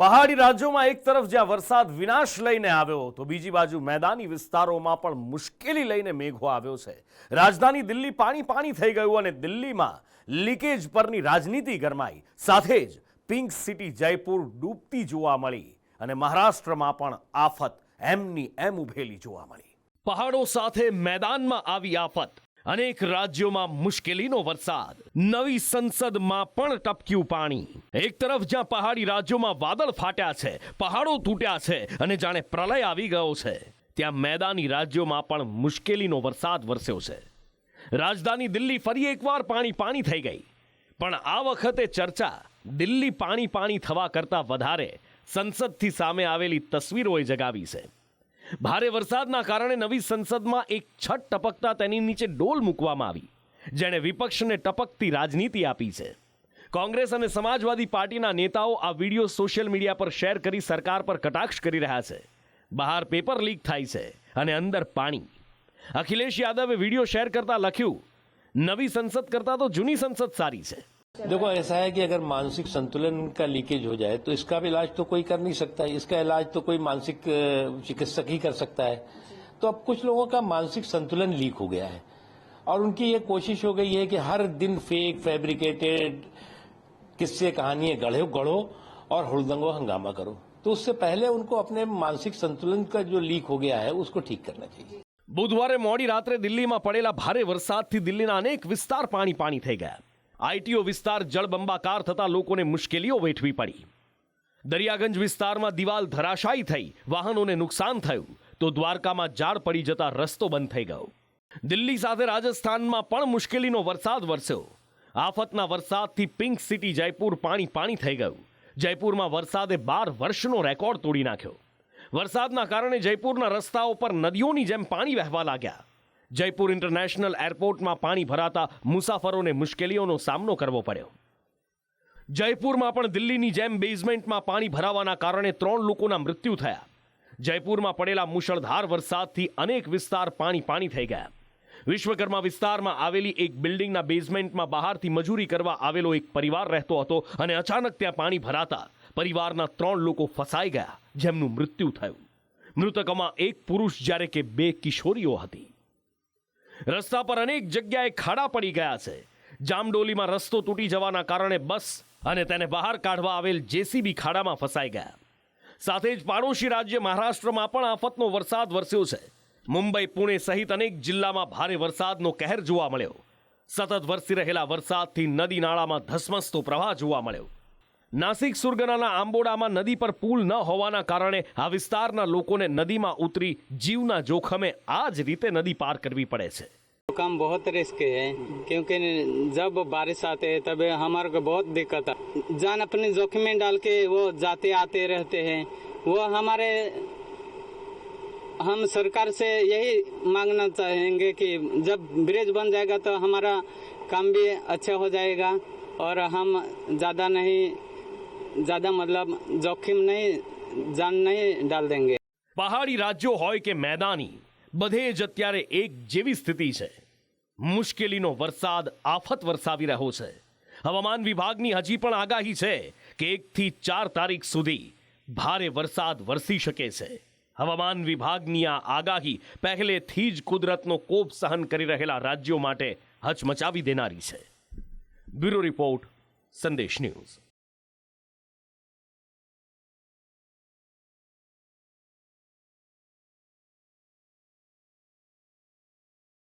પહાડી રાજ્યોમાં એક તરફ જ્યાં વરસાદ વિનાશ લઈને આવ્યો તો બીજી બાજુ મેદાની વિસ્તારોમાં પણ મુશ્કેલી લઈને મેઘો આવ્યો છે। રાજધાની દિલ્હી પાણી પાણી થઈ ગયું અને દિલ્હીમાં લીકેજ પરની રાજનીતિ ગરમાઈ, સાથે જ પિંક સિટી જયપુર ડૂબતી જોવા મળી અને મહારાષ્ટ્રમાં પણ આફત એમની એમ ઉભેલી જોવા મળી। પહાડો સાથે મેદાનમાં આવી આફત, અનેક રાજ્યોમાં મુશ્કેલીનો વરસાદ, નવી સંસદમાં પણ ટપક્યું પાણી। એક તરફ જ્યાં પહાડી રાજ્યોમાં વાદળ ફાટ્યા છે, પહાડો તૂટ્યા છે અને જાણે પ્રલય આવી ગયો છે, ત્યાં મેદાની રાજ્યોમાં પણ મુશ્કેલીનો વરસાદ વરસ્યો છે। રાજધાની દિલ્હી ફરી એકવાર પાણી પાણી થઈ ગઈ, પણ આ વખતે ચર્ચા દિલ્હી પાણી પાણી થવા કરતા વધારે સંસદથી સામે આવેલી તસવીરોએ જગાવી છે। ભારે વરસાદના કારણે નવી સંસદમાં એક છત ટપકતા તેની નીચે ડોલ મૂકવામાં આવી, જેણે વિપક્ષને ટપકતી રાજનીતિ આપી છે। કોંગ્રેસ અને સમાજવાદી પાર્ટીના નેતાઓ આ વિડીયો સોશિયલ મીડિયા પર શેર કરી સરકાર પર કટાક્ષ કરી રહ્યા છે। બહાર પેપર લીક થાય છે અને અંદર પાણી। અખિલેશ યાદવે वीडियो शेयर करता लख्यू, नवी संसद करता तो जूनी संसद सारी है। देखो, ऐसा है कि अगर मानसिक संतुलन का लीकेज हो जाए तो इसका भी इलाज तो कोई कर नहीं सकता है। इसका इलाज तो कोई मानसिक चिकित्सक ही कर सकता है। तो अब कुछ लोगों का मानसिक संतुलन लीक हो गया है और उनकी ये कोशिश हो गई है कि हर दिन फेक फैब्रिकेटेड किस्से कहानियां गढ़ो और हुड़दंगो हंगामा करो। तो उससे पहले उनको अपने मानसिक संतुलन का जो लीक हो गया है उसको ठीक करना चाहिए। बुधवारे मोडी रात्रे दिल्हीમાં પડેલા ભારે વરસાદથી દિલ્હીના અનેક વિસ્તાર પાણી પાણી થઈ ગયા। આઈટીઓ વિસ્તાર જળબંબાકાર થતા લોકોને મુશ્કેલીઓ વેઠવી પડી। દરિયાગંજ વિસ્તારમાં દિવાલ ધરાશાયી થઈ, વાહનોને નુકસાન થયું તો દ્વારકામાં ઝાડ પડી જતા રસ્તો બંધ થઈ ગયો। દિલ્હી સાથે રાજસ્થાનમાં પણ મુશ્કેલીનો વરસાદ વરસ્યો। આફતના વરસાદથી પિંક સિટી જયપુર પાણી પાણી થઈ ગયું। જયપુરમાં વરસાદે 12 વર્ષનો રેકોર્ડ તોડી નાખ્યો। વરસાદના કારણે જયપુરના રસ્તાઓ પર નદીઓની જેમ પાણી વહેવા લાગ્યા। જયપુર ઇન્ટરનેશનલ એરપોર્ટમાં પાણી ભરાતા મુસાફરોને મુશ્કેલીઓનો સામનો કરવો પડ્યો। જયપુરમાં પણ દિલ્હીની જેમ બેઝમેન્ટમાં પાણી ભરાવાના કારણે 3 લોકોના મૃત્યુ થયા। જયપુરમાં પડેલા મુશળધાર વરસાદથી અનેક વિસ્તાર પાણી પાણી થઈ ગયા। વિશ્વકર્મા વિસ્તારમાં આવેલી એક બિલ્ડિંગના બેઝમેન્ટમાં બહારથી મજૂરી કરવા આવેલો એક પરિવાર રહેતો હતો અને અચાનક ત્યાં પાણી ભરાતા પરિવારના 3 લોકો ફસાઈ ગયા, જેમનું મૃત્યુ થયું। મૃતકોમાં એક પુરુષ જ્યારે કે 2 કિશોરીઓ હતી। રસ્તા પર અનેક જગ્યાએ ખાડા પડી ગયા છે। જામડોલીમાં રસ્તો તૂટી જવાના કારણે બસ અને તેને બહાર કાઢવા આવેલ જેસીબી ખાડામાં ફસાઈ ગયા। સાથે જ પાડોશી રાજ્ય મહારાષ્ટ્રમાં પણ આફતનો વરસાદ વરસ્યો છે। મુંબઈ, પુણે સહિત અનેક જિલ્લામાં ભારે વરસાદનો કહેર જોવા મળ્યો। સતત વરસી રહેલા વરસાદથી નદી નાળામાં ધસમસતો પ્રવાહ જોવા મળ્યો। નાસિક સુરગનાના આંબોડામાં નદી પર પુલ ન હોવાના કારણે આ વિસ્તારના લોકોને નદીમાં ઉતરી જીવના જોખમે આ જ રીતે નદી પાર કરવી પડે છે। काम बहुत रिस्क है, क्योंकि जब बारिश आते हैं तब हमारे को बहुत दिक्कत है। जान अपने जोखिम में डाल के वो जाते आते रहते हैं। वो हमारे हम सरकार से यही मांगना चाहेंगे कि जब ब्रिज बन जाएगा तो हमारा काम भी अच्छा हो जाएगा और हम ज़्यादा मतलब जोखिम नहीं, जान नहीं डाल देंगे। પહાડી રાજ્યો હોય કે મેદાની, બધે જ અત્યારે એક જેવી સ્થિતિ છે। મુશ્કેલીનો વરસાદ આફત વરસાવી રહ્યો છે। હવામાન વિભાગની હજી પણ આગાહી છે કે 1 થી 4 તારીખ સુધી ભારે વરસાદ વરસી શકે છે। હવામાન વિભાગની આ આગાહી પહેલેથી જ કુદરતનો કોપ સહન કરી રહેલા રાજ્યો માટે હચમચાવી દેનારી છે। બ્યુરો રિપોર્ટ, સંદેશ ન્યૂઝ।